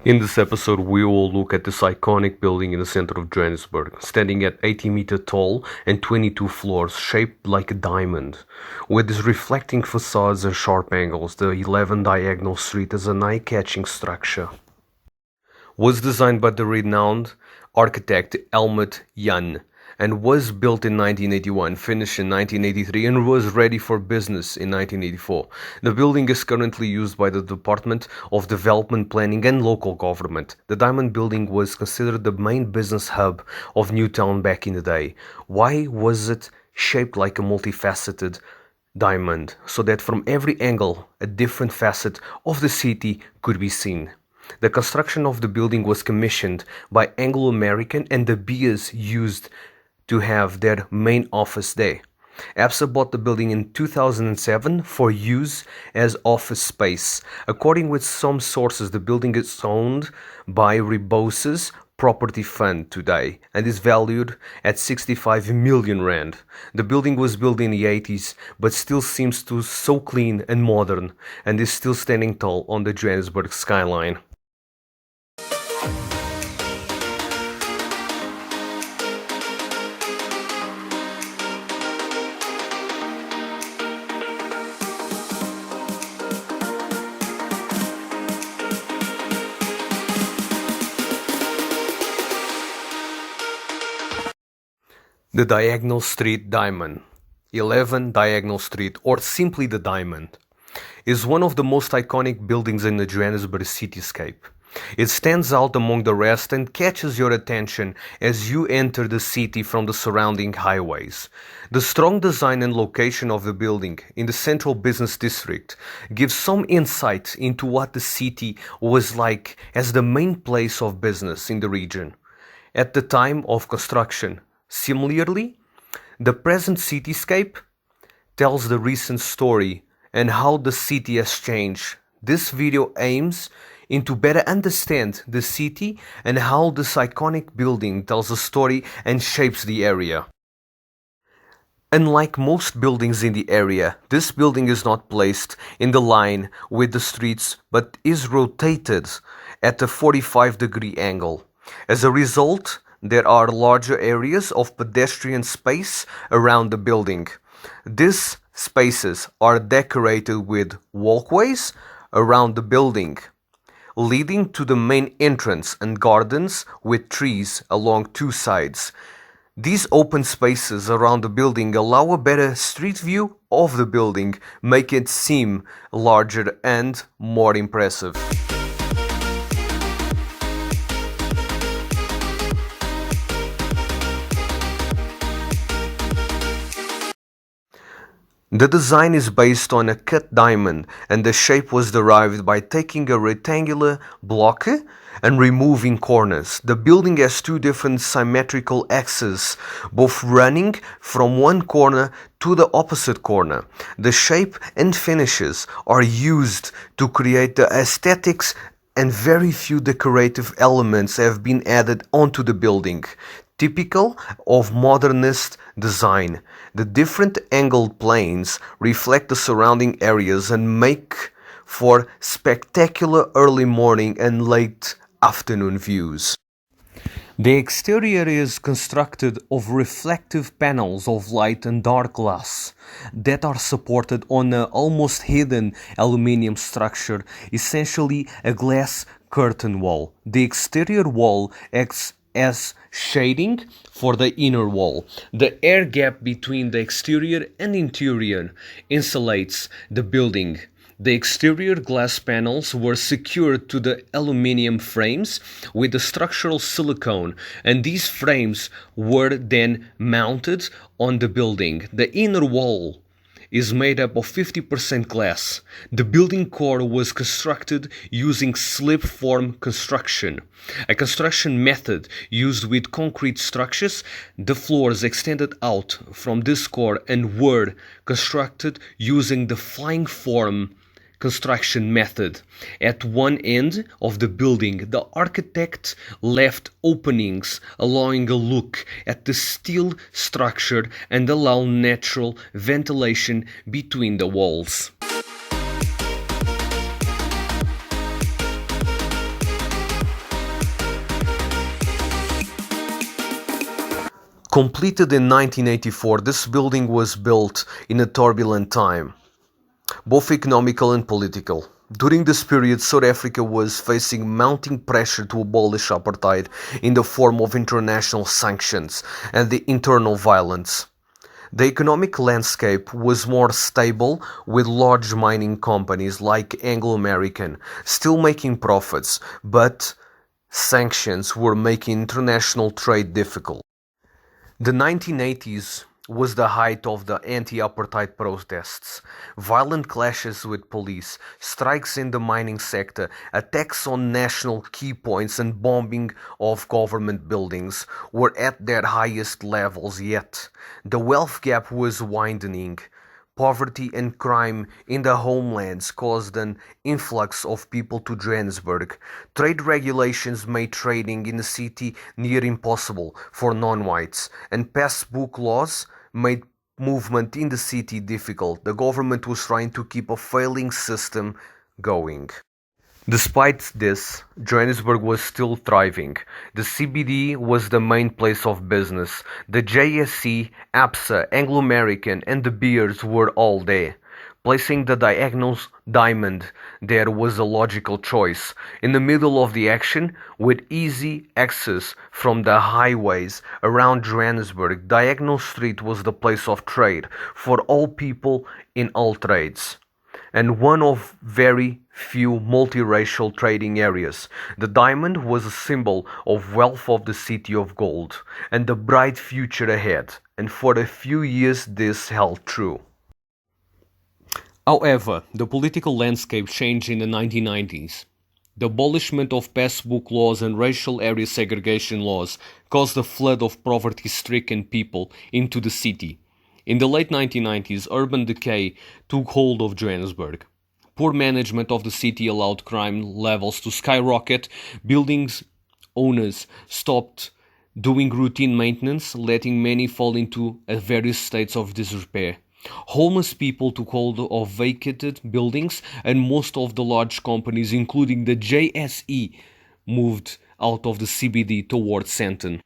In this episode, we will look at this iconic building in the center of Johannesburg, standing at 80-meter tall and 22 floors, shaped like a diamond. With its reflecting facades and sharp angles, the 11 diagonal street is an eye-catching structure. Was designed by the renowned architect Helmut Jahn and was built in 1981, finished in 1983, and was ready for business in 1984. The building is currently used by the Department of Development Planning and Local Government. The Diamond Building was considered the main business hub of Newtown back in the day. Why was it shaped like a multifaceted diamond, so that from every angle a different facet of the city could be seen? The construction of the building was commissioned by Anglo-American and De Beers used to have their main office there. ABSA bought the building in 2007 for use as office space. According with some sources, the building is owned by Rebosa's property fund today and is valued at 65 million rand. The building was built in the 80s but still seems to so clean and modern and is still standing tall on the Johannesburg skyline. The Diagonal Street Diamond, 11 Diagonal Street, or simply the Diamond, is one of the most iconic buildings in the Johannesburg cityscape. It stands out among the rest and catches your attention as you enter the city from the surrounding highways. The strong design and location of the building in the central business district gives some insight into what the city was like as the main place of business in the region at the time of construction. Similarly, the present cityscape tells the recent story and how the city has changed. This video aims to better understand the city and how this iconic building tells a story and shapes the area. Unlike most buildings in the area, this building is not placed in the line with the streets but is rotated at a 45-degree angle. As a result, there are larger areas of pedestrian space around the building. These spaces are decorated with walkways around the building, leading to the main entrance and gardens with trees along two sides. These open spaces around the building allow a better street view of the building, making it seem larger and more impressive. The design is based on a cut diamond, and the shape was derived by taking a rectangular block and removing corners. The building has two different symmetrical axes, both running from one corner to the opposite corner. The shape and finishes are used to create the aesthetics, and very few decorative elements have been added onto the building, typical of modernist design. The different angled planes reflect the surrounding areas and make for spectacular early morning and late afternoon views. The exterior is constructed of reflective panels of light and dark glass that are supported on an almost hidden aluminium structure, essentially a glass curtain wall. The exterior wall acts as shading for the inner wall. The air gap between the exterior and interior insulates the building. The exterior glass panels were secured to the aluminum frames with the structural silicone, and these frames were then mounted on the building. The inner wall is made up of 50% glass. The building core was constructed using slip-form construction, a construction method used with concrete structures. The floors extended out from this core and were constructed using the flying form construction method. At one end of the building, the architect left openings, allowing a look at the steel structure and allow natural ventilation between the walls. Completed in 1984, this building was built in a turbulent time, both economical and political. During this period, South Africa was facing mounting pressure to abolish apartheid in the form of international sanctions and the internal violence. The economic landscape was more stable, with large mining companies like Anglo American still making profits, but sanctions were making international trade difficult. The 1980s was the height of the anti-apartheid protests. Violent clashes with police, strikes in the mining sector, attacks on national key points and bombing of government buildings were at their highest levels yet. The wealth gap was widening. Poverty and crime in the homelands caused an influx of people to Johannesburg. Trade regulations made trading in the city near impossible for non-whites, and passbook laws made movement in the city difficult. The government was trying to keep a failing system going. Despite this, Johannesburg was still thriving. The CBD was the main place of business. The JSE, ABSA, Anglo American and De Beers were all there. Placing the diagonal diamond there was a logical choice. In the middle of the action, with easy access from the highways around Johannesburg, Diagonal Street was the place of trade for all people in all trades, and one of very few multiracial trading areas. The diamond was a symbol of wealth of the city of gold and the bright future ahead, and for a few years this held true. However, the political landscape changed in the 1990s. The abolishment of passbook laws and racial area segregation laws caused a flood of poverty-stricken people into the city. In the late 1990s, urban decay took hold of Johannesburg. Poor management of the city allowed crime levels to skyrocket. Buildings owners stopped doing routine maintenance, letting many fall into various states of disrepair. Homeless people took hold of vacated buildings, and most of the large companies, including the JSE, moved out of the CBD towards Sandton.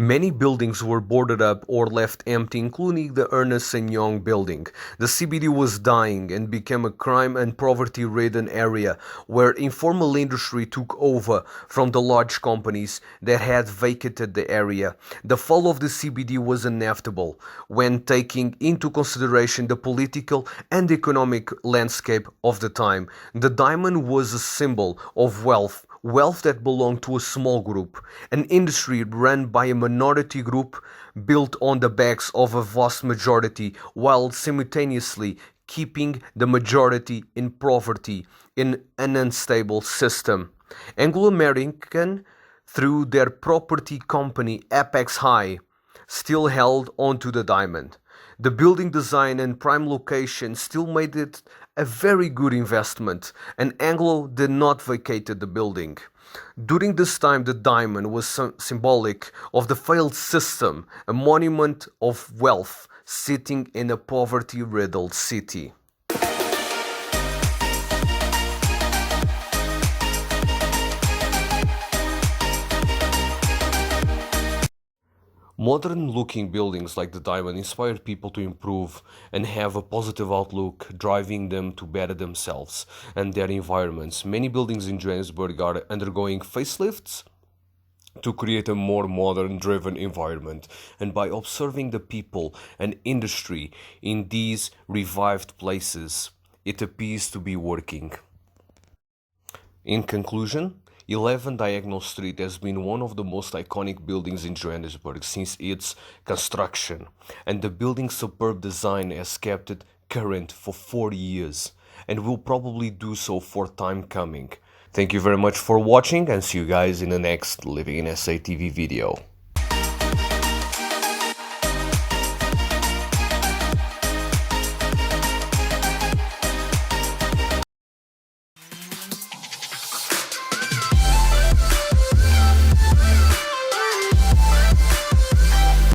Many buildings were boarded up or left empty, including the Ernest and Young building. The CBD was dying and became a crime and poverty-ridden area where informal industry took over from the large companies that had vacated the area. The fall of the CBD was inevitable when taking into consideration the political and economic landscape of the time. The diamond was a symbol of wealth that belonged to a small group, an industry run by a minority group built on the backs of a vast majority, while simultaneously keeping the majority in poverty in an unstable system. Anglo American, through their property company Apex High, still held onto the diamond. The building design and prime location still made it a very good investment, and Anglo did not vacate the building. During this time, the diamond was symbolic of the failed system, a monument of wealth sitting in a poverty-riddled city. Modern-looking buildings like the diamond inspired people to improve and have a positive outlook, driving them to better themselves and their environments. Many buildings in Johannesburg are undergoing facelifts to create a more modern-driven environment, and by observing the people and industry in these revived places, it appears to be working. In conclusion, 11 Diagonal Street has been one of the most iconic buildings in Johannesburg since its construction, and the building's superb design has kept it current for 40 years and will probably do so for time coming. Thank you very much for watching, and see you guys in the next LivinginSAtv video.